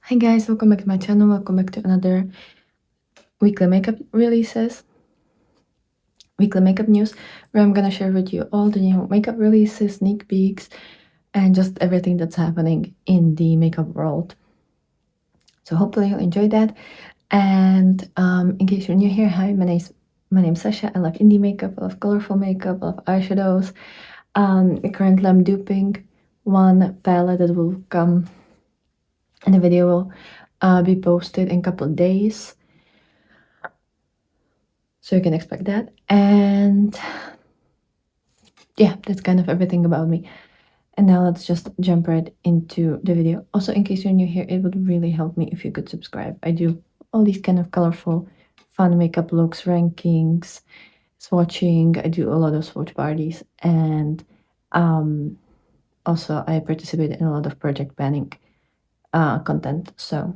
Hi guys, welcome back to my channel. Welcome back to another weekly makeup news, where I'm gonna share with you all the new makeup releases, sneak peeks, and just everything that's happening in the makeup world. So hopefully you'll enjoy that. And in case you're new here, hi, my name's Sasha. I love indie makeup, I love colorful makeup, I love eyeshadows. Currently I'm duping one palette that will come, and the video will be posted in a couple of days. So you can expect that. And yeah, that's kind of everything about me. And now let's just jump right into the video. Also, in case you're new here, it would really help me if you could subscribe. I do all these kind of colorful, fun makeup looks, rankings, swatching. I do a lot of swatch parties. And also I participate in a lot of project planning content. So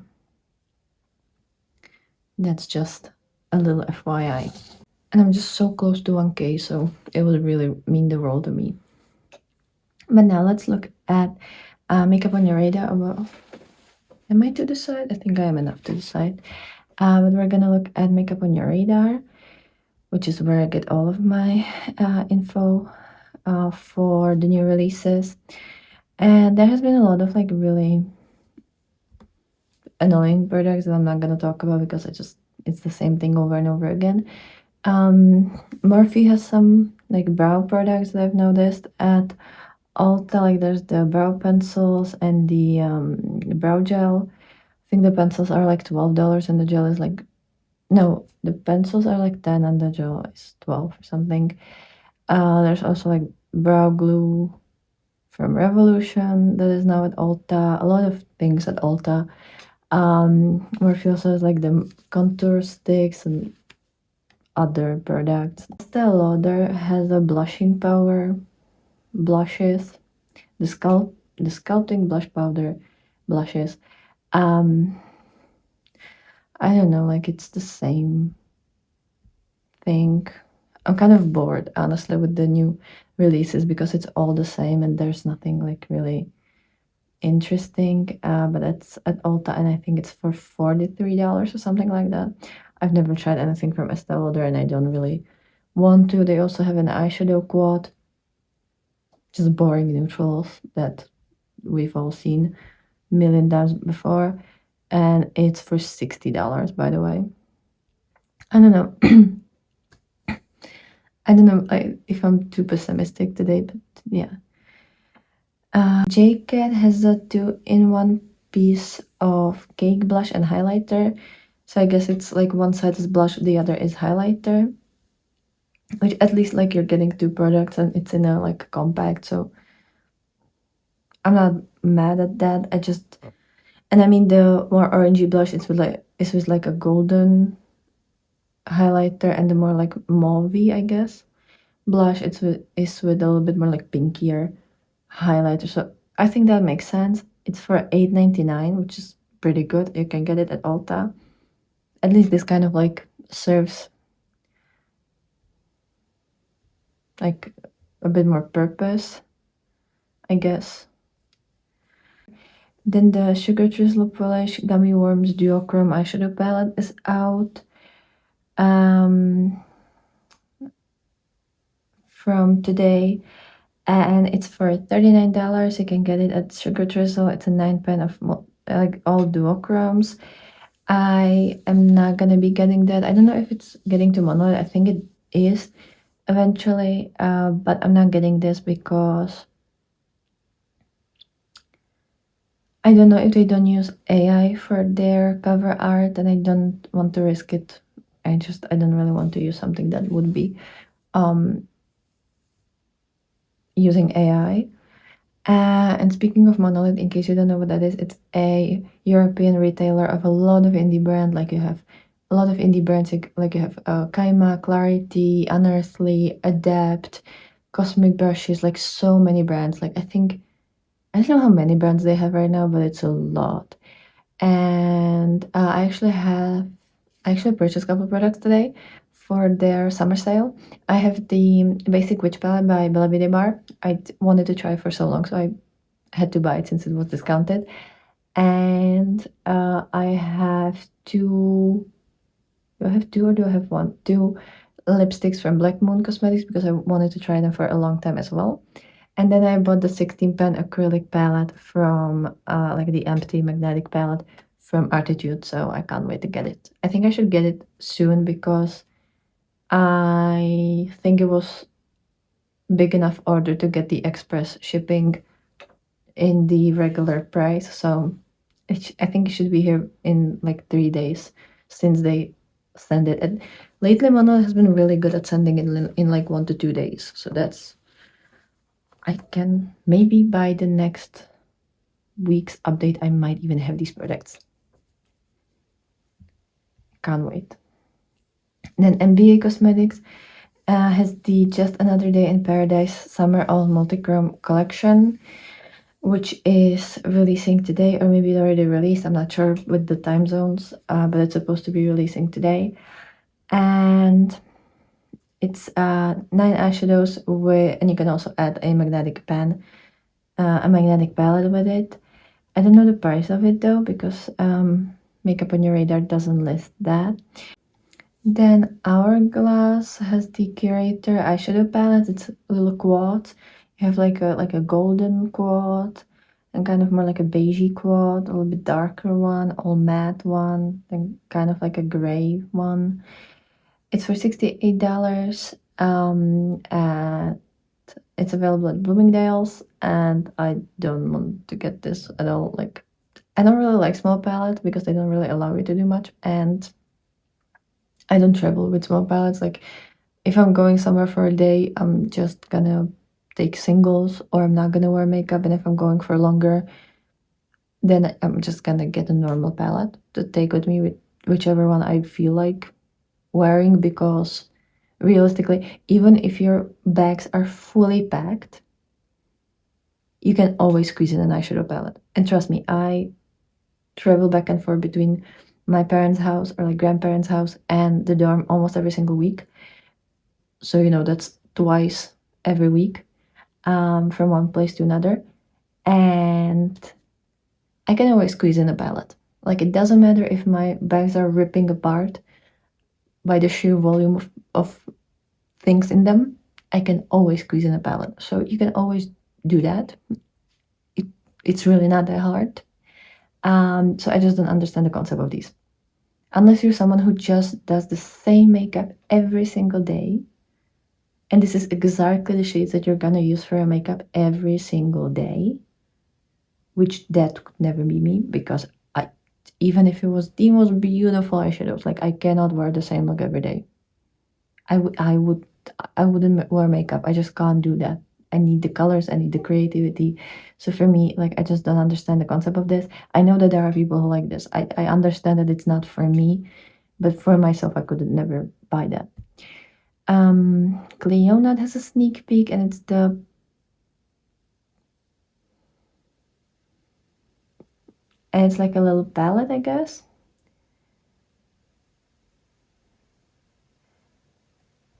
that's just a little FYI. And I'm just so close to 1K, so it would really mean the world to me. But now let's look at makeup on your radar. Well, am I to the side? I think I am enough to the side. But we're gonna look at makeup on your radar, which is where I get all of my info for the new releases. And there has been a lot of like really annoying products that I'm not gonna talk about because it's the same thing over and over again. Morphe has some like brow products that I've noticed at Ulta. Like there's the brow pencils and the brow gel. I think the pencils are like $12 and the gel is like, no, the pencils are like 10 and the gel is 12 or something. There's also like brow glue from Revolution that is now at Ulta. A lot of things at Ulta. Morphe also has like the contour sticks and other products. YESSTYLE Lauder has a blushing power blushes, the sculpting blush powder blushes. I don't know, like it's the same thing. I'm kind of bored, honestly, with the new releases because it's all the same and there's nothing like really interesting. But it's at Ulta and I think it's for $43 or something like that. I've never tried anything from Estee Lauder and I don't really want to. They also have an eyeshadow quad, just boring neutrals that we've all seen a million times before, and it's for $60, by the way. I don't know. I don't know if I'm too pessimistic today, but yeah. JCat has a 2-in-1 piece of cake blush and highlighter. So I guess it's like one side is blush, the other is highlighter. Which at least like you're getting two products and it's in a like compact, so I'm not mad at that. And I mean the more orangey blush, it's with like a golden highlighter, and the more like mauvey, I guess, blush, is with a little bit more like pinkier highlighter. So I think that makes sense. It's for $8.99, which is pretty good. You can get it at Ulta. At least this kind of like serves like a bit more purpose, I guess. Then the Sugar Drizzle Polish Gummy Worms Duochrome Eyeshadow Palette is out. From today, and it's for $39. You can get it at Sugar Drizzle. It's a 9 pan of like all duochromes. I am not gonna be getting that. I don't know if it's getting to monolith. I think it is eventually, but I'm not getting this because I don't know if they don't use AI for their cover art, and I don't want to risk it. I don't really want to use something that would be using AI. And speaking of Monolith, in case you don't know what that is, it's a European retailer of a lot of indie brands. Like you have a lot of indie brands, like you have Kaima, Clarity, Unearthly, Adapt, Cosmic Brushes, like so many brands. Like I don't know how many brands they have right now, but it's a lot. And I actually purchased a couple of products today for their summer sale. I have the Basic Witch Palette by Bella Beauty Bar. I wanted to try it for so long, so I had to buy it since it was discounted. And I have two. Do I have two or do I have one? Two lipsticks from Black Moon Cosmetics because I wanted to try them for a long time as well. And then I bought the 16 pan acrylic palette from like the empty magnetic palette from Artitude, so I can't wait to get it. I think I should get it soon because I think it was big enough order to get the express shipping in the regular price. So I think it should be here in like 3 days since they send it. And lately, Manuel has been really good at sending it in like 1 to 2 days. So that's, I can maybe by the next week's update, I might even have these products. Can't wait. Then MBA Cosmetics has the Just Another Day in Paradise Summer All Multichrome collection, which is releasing today, or maybe it already released. I'm not sure with the time zones, but it's supposed to be releasing today. And it's 9 eyeshadows with, and you can also add a magnetic pen, a magnetic palette with it. I don't know the price of it though, because Makeup on Your Radar doesn't list that. Then Hourglass has the Curator eyeshadow palette. It's a little quad. You have like a golden quad and kind of more like a beigey quad, a little bit darker one, all matte one, then kind of like a gray one. It's for $68. And it's available at Bloomingdale's, and I don't want to get this at all. Like, I don't really like small palettes because they don't really allow you to do much, and I don't travel with small palettes. Like, if I'm going somewhere for a day, I'm just gonna take singles, or I'm not gonna wear makeup. And if I'm going for longer, then I'm just gonna get a normal palette to take with me with whichever one I feel like wearing, because realistically, even if your bags are fully packed, you can always squeeze in an eyeshadow palette. And trust me, I travel back and forth between my parents' house or like grandparents' house and the dorm almost every single week. So, that's twice every week, from one place to another. And I can always squeeze in a palette. Like, it doesn't matter if my bags are ripping apart by the sheer volume of things in them. I can always squeeze in a palette. So you can always do that. It's really not that hard. So I just don't understand the concept of these. Unless you're someone who just does the same makeup every single day, and this is exactly the shades that you're gonna use for your makeup every single day, which that could never be me, because even if it was the most beautiful eyeshadows, like, I cannot wear the same look every day. I wouldn't wear makeup. I just can't do that. I need the colors, I need the creativity. So for me, like, I just don't understand the concept of this. I know that there are people who like this. I understand that it's not for me, but for myself, I could never buy that. Cleona has a sneak peek, and it's like a little palette, I guess.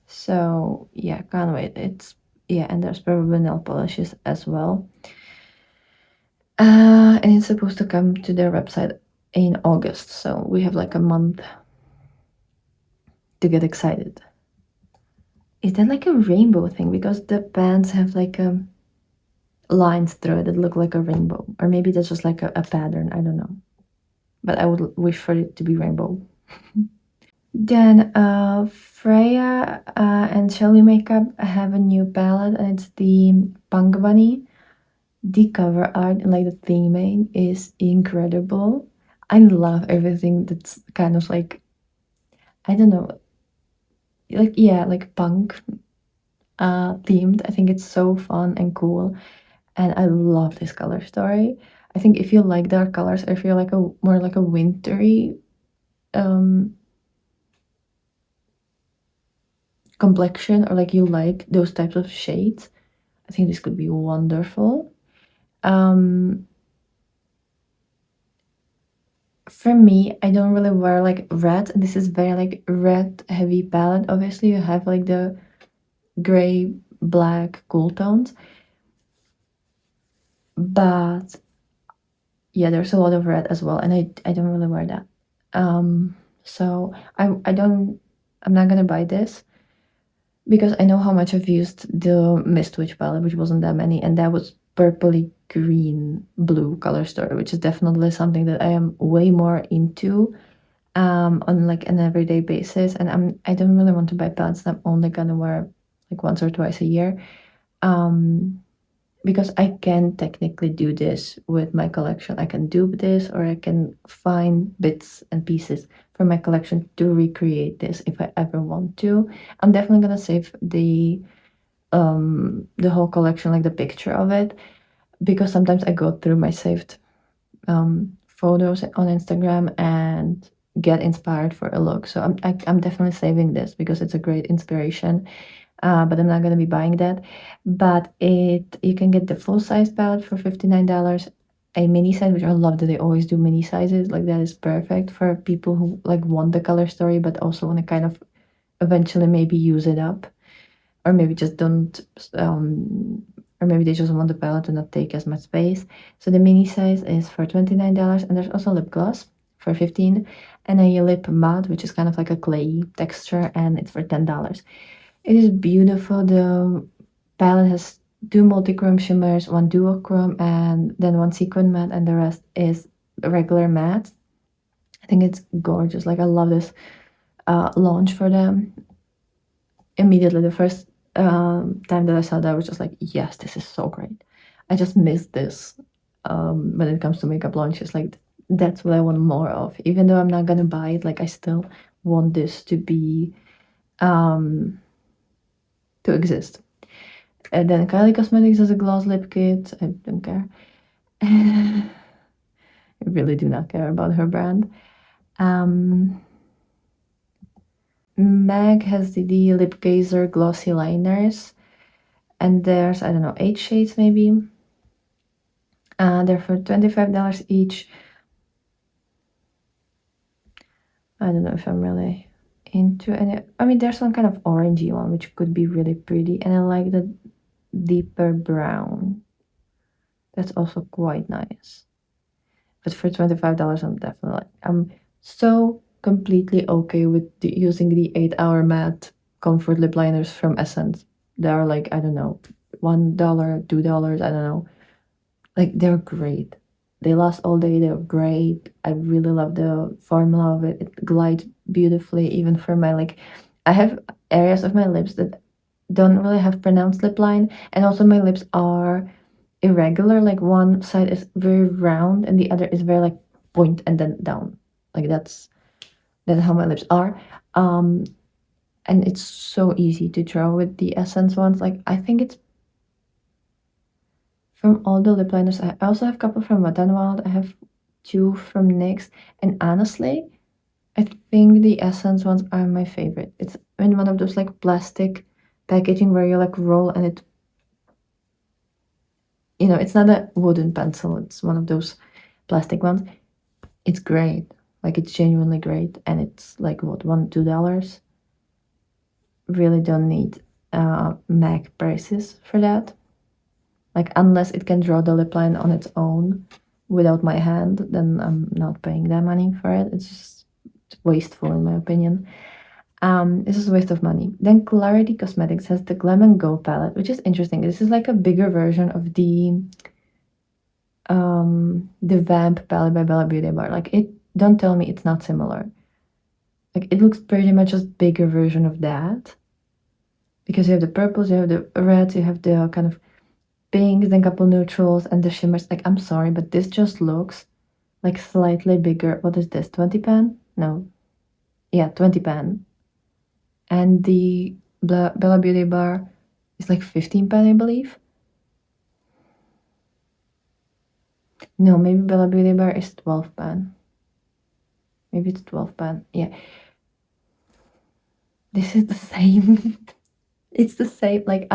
So yeah, can't wait. And there's probably nail polishes as well. And it's supposed to come to their website in August, so we have like a month to get excited. Is that like a rainbow thing? Because the pants have like lines through it that look like a rainbow. Or maybe that's just like a pattern, I don't know. But I would wish for it to be rainbow. Then Freya and Shelly Makeup have a new palette, and it's the Punk Bunny. The cover art and like the theming is incredible. I love everything that's kind of like, I don't know, like, yeah, like punk themed. I think it's so fun and cool, and I love this color story. I think if you like dark colors, or if you're like a more like a wintry complexion, or like you like those types of shades, I think this could be wonderful. For me, I don't really wear like red. This is very like red heavy palette. Obviously, you have like the gray, black, cool tones, but yeah, there's a lot of red as well, and I don't really wear that. So I don't I'm not gonna buy this because I know how much I've used the Mist Witch palette, which wasn't that many, and that was purpley green blue color story, which is definitely something that I am way more into on like an everyday basis. And I don't really want to buy palettes that I'm only gonna wear like once or twice a year. Um, because I can technically do this with my collection. I can dupe this, or I can find bits and pieces from my collection to recreate this if I ever want to. I'm definitely gonna save the whole collection, like the picture of it, because sometimes I go through my saved photos on Instagram and get inspired for a look. So I'm definitely saving this because it's a great inspiration. But I'm not gonna be buying that. But you can get the full size palette for $59, a mini size, which I love that they always do mini sizes. Like that is perfect for people who like want the color story, but also want to kind of eventually maybe use it up, or maybe just don't, or maybe they just want the palette to not take as much space. So the mini size is for $29, and there's also lip gloss for 15, and a lip matte, which is kind of like a clay texture, and it's for $10. It is beautiful. The palette has two multi-chrome shimmers, one duochrome, and then one sequin matte, and the rest is regular matte. I think it's gorgeous. Like I love this launch for them. Immediately, the first time that I saw that, I was just like, yes, this is so great. I just miss this when it comes to makeup launches. Like that's what I want more of. Even though I'm not gonna buy it, like I still want this to be to exist. And then Kylie Cosmetics has a gloss lip kit. I don't care. I really do not care about her brand. Meg has the Lip Gazer glossy liners, and there's, I don't know, 8 shades maybe. They're for $25 each. I don't know if I'm really into any. I mean, there's one kind of orangey one which could be really pretty, and I like the deeper brown. That's also quite nice. But for $25, I'm so completely okay with using the 8-hour matte comfort lip liners from Essence. They are like, I don't know, $1, $2, I don't know. Like they're great. They last all day, they're great. I really love the formula of it. It glides beautifully, even for my like I have areas of my lips that don't really have pronounced lip line, and also my lips are irregular. Like one side is very round and the other is very like point and then down. Like that's how my lips are. Um, and it's so easy to draw with the Essence ones. Like I think it's from all the lip liners. I also have a couple from Wet n Wild. I have two from NYX, and honestly, I think the Essence ones are my favorite. It's in one of those like plastic packaging where you like roll and it, it's not a wooden pencil. It's one of those plastic ones. It's great. Like it's genuinely great, and it's like what, $1, $2. Really don't need MAC prices for that. Like unless it can draw the lip line on its own without my hand, then I'm not paying that money for it. It's just wasteful in my opinion. This is a waste of money. Then Clarity Cosmetics has the Glam and Go palette, which is interesting. This is like a bigger version of the Vamp palette by Bella Beauty Bar. Like it, don't tell me it's not similar. Like it looks pretty much a bigger version of that. Because you have the purples, you have the reds, you have the kind of pinks, then couple neutrals, and the shimmers. Like I'm sorry, but this just looks like slightly bigger. What is this? 20 pan? No. Yeah, 20 pan. And the Bella Beauty Bar is like 15 pan, I believe. No, maybe Bella Beauty Bar is 12 pan. Maybe it's 12 pan. Yeah. This is the same. It's the same. Like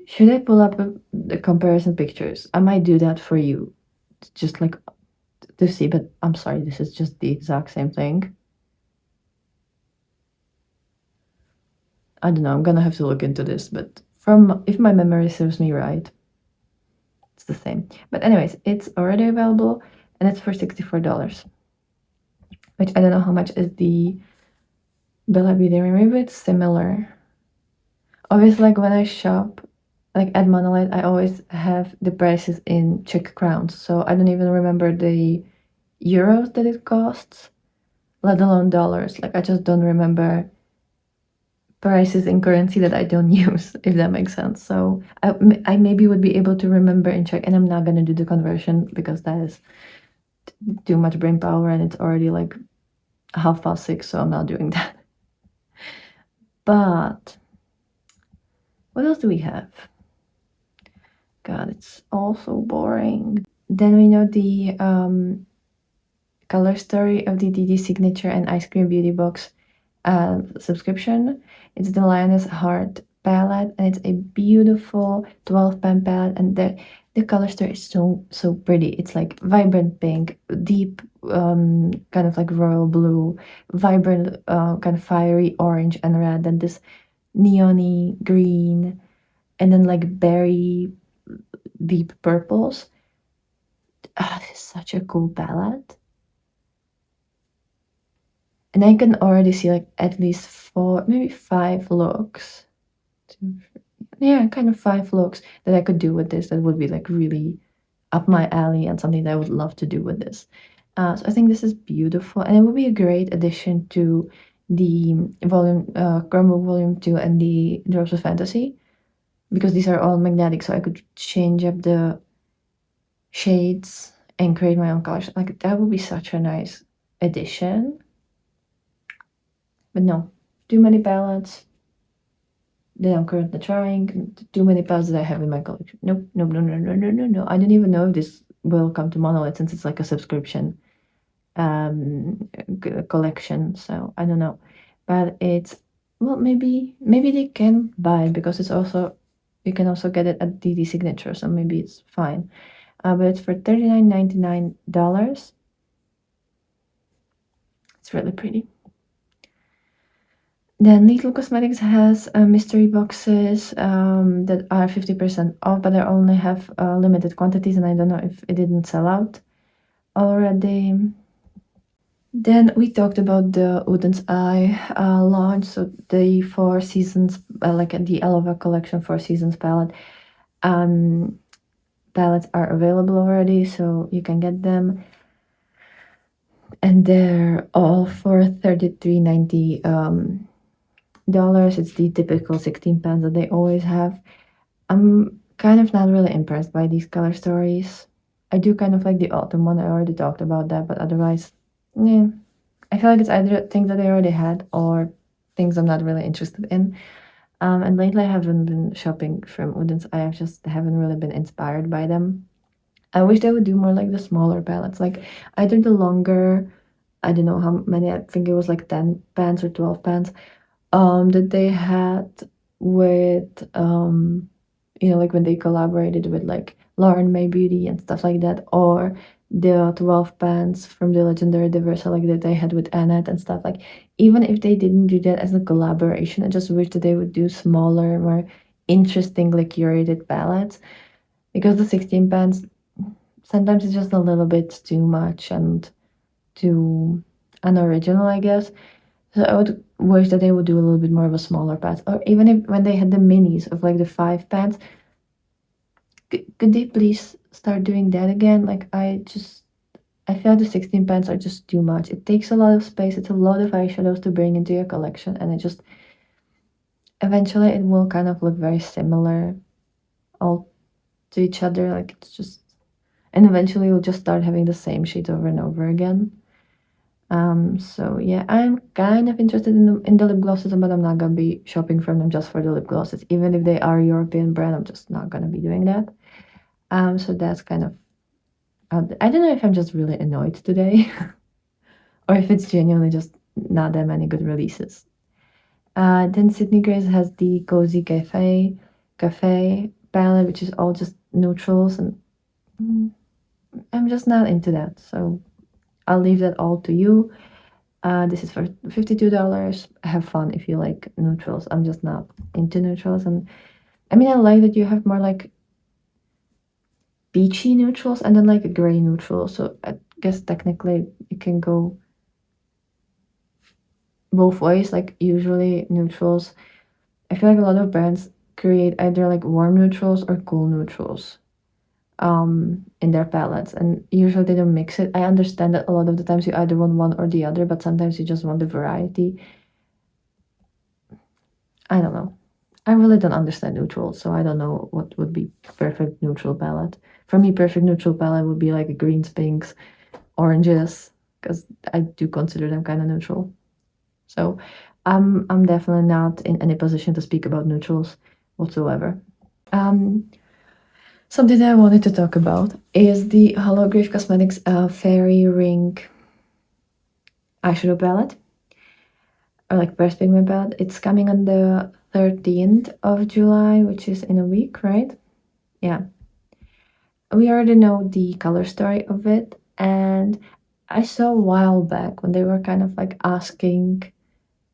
should I pull up the comparison pictures? I might do that for you. Just like to see, but I'm sorry, this is just the exact same thing. I don't know, I'm gonna have to look into this, but if my memory serves me right, it's the same. But anyways, it's already available and it's for $64, which I don't know how much is the Bella Beauty. Maybe it's similar. Obviously, like when I shop like at Monolith, I always have the prices in Czech crowns, so I don't even remember the euros that it costs, let alone dollars. Like I just don't remember prices in currency that I don't use, if that makes sense. So I maybe would be able to remember in Czech, and I'm not gonna do the conversion because that is too much brain power, and it's already like 6:30, so I'm not doing that. But what else do we have? God, it's all so boring. Then we know the color story of the DD Signature and Ice Cream Beauty Box subscription. It's the Lioness Heart palette, and it's a beautiful 12-pan palette, and the color story is so pretty. It's like vibrant pink, deep kind of like royal blue, vibrant kind of fiery orange and red, and this neon-y green, and then like berry deep purples. This is such a cool palette. And I can already see like at least 4, maybe 5 looks. Yeah, kind of 5 looks that I could do with this that would be like really up my alley and something that I would love to do with this. So I think this is beautiful, and it would be a great addition to the Chromebook Volume 2 and the Drops of Fantasy, because these are all magnetic, so I could change up the shades and create my own colors. Like that would be such a nice addition. But no, too many palettes that I'm currently trying, too many palettes that I have in my collection. Nope, no. I don't even know if this will come to Monolith since it's like a subscription collection, so I don't know. But it's, well, maybe they can buy it because it's also, you can also get it at DD Signature, so maybe it's fine. But it's for $39.99. It's really pretty. Then Little Cosmetics has mystery boxes that are 50% off, but they only have limited quantities, and I don't know if it didn't sell out already. Then we talked about the YESSTYLE launch, so the 4 Seasons, like the Eleva collection 4 Seasons palette. Palettes are available already, so you can get them. And they're all for $33.90. It's the typical 16 pans that they always have. I'm kind of not really impressed by these color stories. I do kind of like the autumn one. I already talked about that, but otherwise, yeah. I feel like it's either things that I already had or things I'm not really interested in. And lately I haven't been shopping from Udens. I just haven't really been inspired by them. I wish they would do more like the smaller palettes, like either the longer, I don't know how many, I think it was like 10 pans or 12 pans, that they had with, like when they collaborated with like Lauren May Beauty and stuff like that, or the 12 pans from the Legendary Diversa, like that they had with Annette and stuff. Like, even if they didn't do that as a collaboration, I just wish that they would do smaller, more interestingly curated palettes, because the 16 pans, sometimes it's just a little bit too much and too unoriginal, I guess. So I would wish that they would do a little bit more of a smaller pants, or even if when they had the minis of like the 5 pants, could they please start doing that again? Like I feel like the 16 pants are just too much. It takes a lot of space. It's a lot of eyeshadows to bring into your collection, and it just eventually it will kind of look very similar all to each other. Like it's just, and eventually you'll just start having the same shades over and over again. So yeah, I'm kind of interested in the lip glosses, but I'm not gonna be shopping from them just for the lip glosses. Even if they are a European brand, I'm just not gonna be doing that. So that's kind of, I don't know if I'm just really annoyed today or if it's genuinely just not that many good releases. Then Sydney Grace has the Cozy Cafe palette, which is all just neutrals, and I'm just not into that. So I'll leave that all to you. This is for $52. Have fun if you like neutrals. I'm just not into neutrals. And I mean, I like that you have more like peachy neutrals and then like a gray neutral. So I guess technically it can go both ways. Like usually neutrals, I feel like a lot of brands create either like warm neutrals or cool neutrals in their palettes, and usually they don't mix it. I understand that a lot of the times you either want one or the other, but sometimes you just want the variety. I don't know. I really don't understand neutrals, so I don't know what would be perfect neutral palette. For me, perfect neutral palette would be like greens, pinks, oranges, because I do consider them kind of neutral. So I'm definitely not in any position to speak about neutrals whatsoever. Um, Something that I wanted to talk about is the Holograph Cosmetics Fairy Ring eyeshadow palette, or like burst pigment palette. It's coming on the 13th of July, which is in a week, right? Yeah. We already know the color story of it, and I saw a while back when they were kind of like asking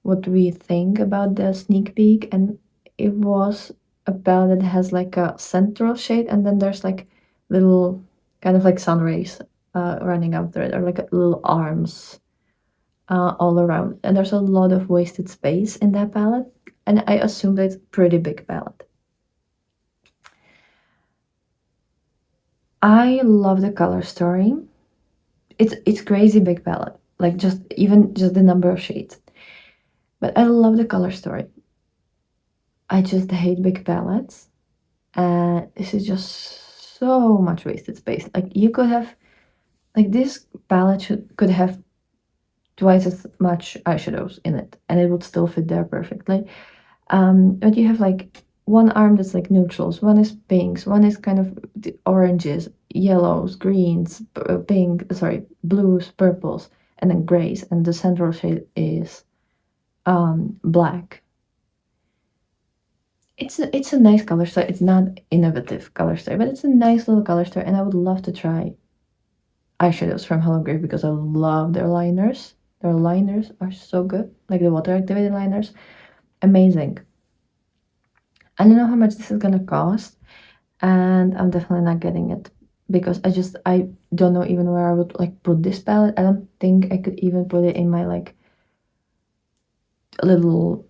what we think about the sneak peek, and it was a palette that has like a central shade, and then there's like little kind of like sun rays running out there, or like little arms all around, and there's a lot of wasted space in that palette, and I assume that it's a pretty big palette. I love the color story. It's crazy big palette, like just even just the number of shades. But I love the color story. I just hate big palettes. And this is just so much wasted space. Like you could have, like this palette could have twice as much eyeshadows in it, and it would still fit there perfectly. But you have like one arm that's like neutrals, one is pinks, one is kind of the oranges, yellows, greens, pink, sorry, blues, purples, and then grays, and the central shade is black. It's a nice color story. It's not innovative color story, but it's a nice little color story, and I would love to try eyeshadows from Hello Grape because I love their liners. Their liners are so good, like the water activated liners, amazing. I don't know how much this is gonna cost, and I'm definitely not getting it because I don't know even where I would like put this palette. I don't think I could even put it in my like little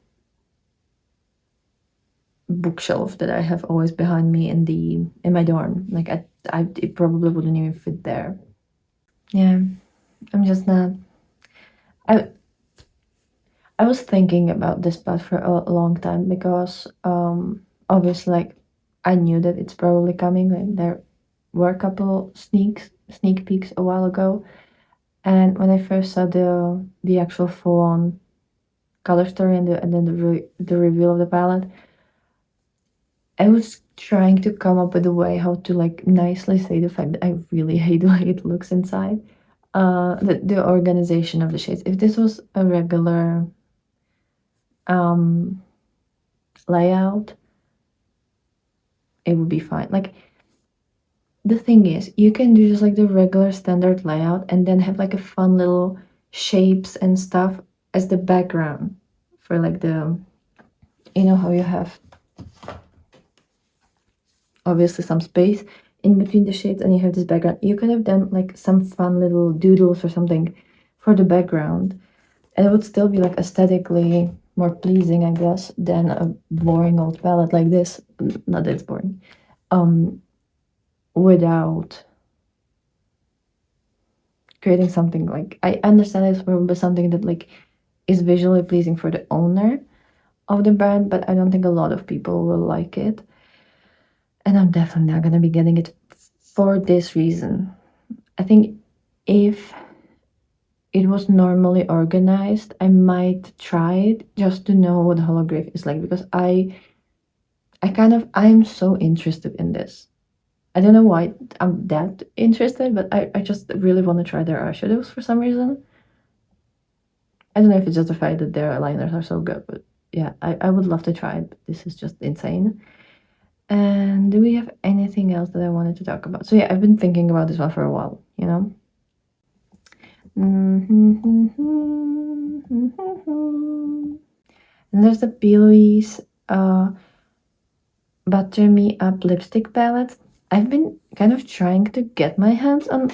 bookshelf that I have always behind me in my dorm. Like it probably wouldn't even fit there. Yeah, I'm just not. I I was thinking about this path for a long time because obviously like I knew that it's probably coming. Like there were a couple sneak peeks a while ago, and when I first saw the actual full on color story and then the reveal of the palette, I was trying to come up with a way how to like nicely say the fact that I really hate the way it looks inside. The organization of the shades. If this was a regular um layout, it would be fine. Like the thing is, you can do just like the regular standard layout and then have like a fun little shapes and stuff as the background for like the, you know how you have obviously some space in between the shades and you have this background. You could have done like some fun little doodles or something for the background, and it would still be like aesthetically more pleasing, I guess, than a boring old palette like this. Not that it's boring. Without creating something like, I understand it's probably something that like is visually pleasing for the owner of the brand, but I don't think a lot of people will like it. And I'm definitely not gonna be getting it for this reason. I think if it was normally organized, I might try it just to know what holograph is like because I'm so interested in this. I don't know why I'm that interested, but I just really want to try their eyeshadows for some reason. I don't know if it's just the fact that their liners are so good, but yeah, I would love to try it. But this is just insane. And do we have anything else that I wanted to talk about? So yeah, I've been thinking about this one for a while, you know? And there's the P. Louise Butter Me Up lipstick palette. I've been kind of trying to get my hands on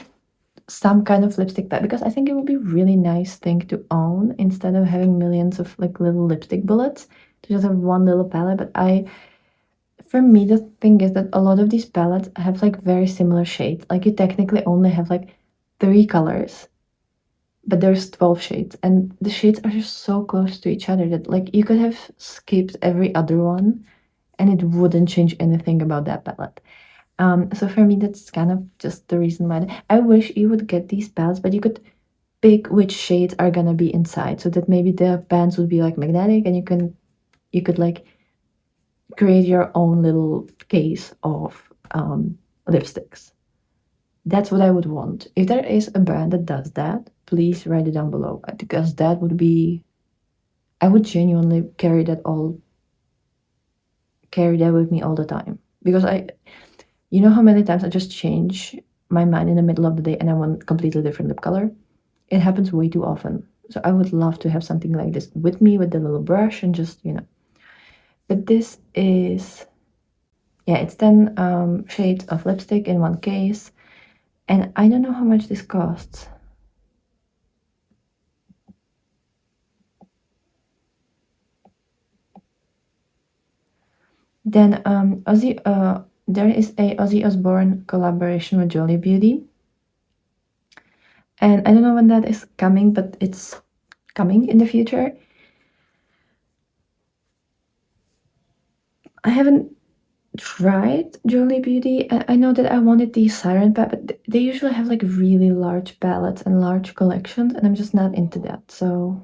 some kind of lipstick palette because I think it would be a really nice thing to own instead of having millions of like little lipstick bullets to just have one little palette. But for me, the thing is that a lot of these palettes have like very similar shades. Like you technically only have like 3 colors, but there's 12 shades, and the shades are just so close to each other that like you could have skipped every other one and it wouldn't change anything about that palette. So for me, that's kind of just the reason why I wish you would get these palettes, but you could pick which shades are gonna be inside, so that maybe the pans would be like magnetic, and you could like create your own little case of lipsticks. That's what I would want. If there is a brand that does that, please write it down below, because that would be, I would genuinely carry that with me all the time, because you know how many times I just change my mind in the middle of the day and I want completely different lip color? It happens way too often. So I would love to have something like this with me with the little brush and just, you know. But this is, yeah, it's 10 shades of lipstick in one case. And I don't know how much this costs. Then there is a Ozzy Osbourne collaboration with Jolie Beauty. And I don't know when that is coming, but it's coming in the future. I haven't tried Jolie Beauty. I know that I wanted the Siren palette, but they usually have like really large palettes and large collections, and I'm just not into that. So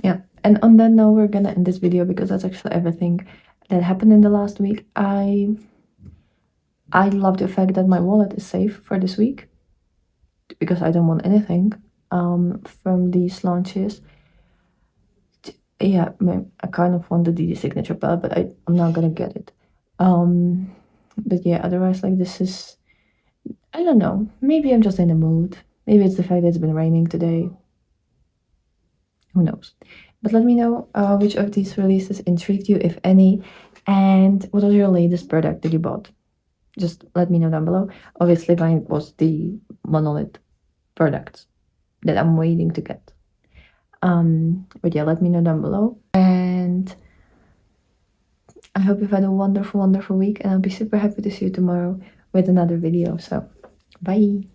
yeah. And on that note, we're gonna end this video because that's actually everything that happened in the last week. I love the fact that my wallet is safe for this week because I don't want anything from these launches. Yeah, I kind of want the DD signature palette, but I'm not gonna get it. But yeah, otherwise, like, this is, I don't know, maybe I'm just in the mood. Maybe it's the fact that it's been raining today. Who knows? But let me know which of these releases intrigued you, if any, and what was your latest product that you bought? Just let me know down below. Obviously, mine was the Monolith product that I'm waiting to get. But yeah, let me know down below. And I hope you've had a wonderful, wonderful week, and I'll be super happy to see you tomorrow with another video. So, bye!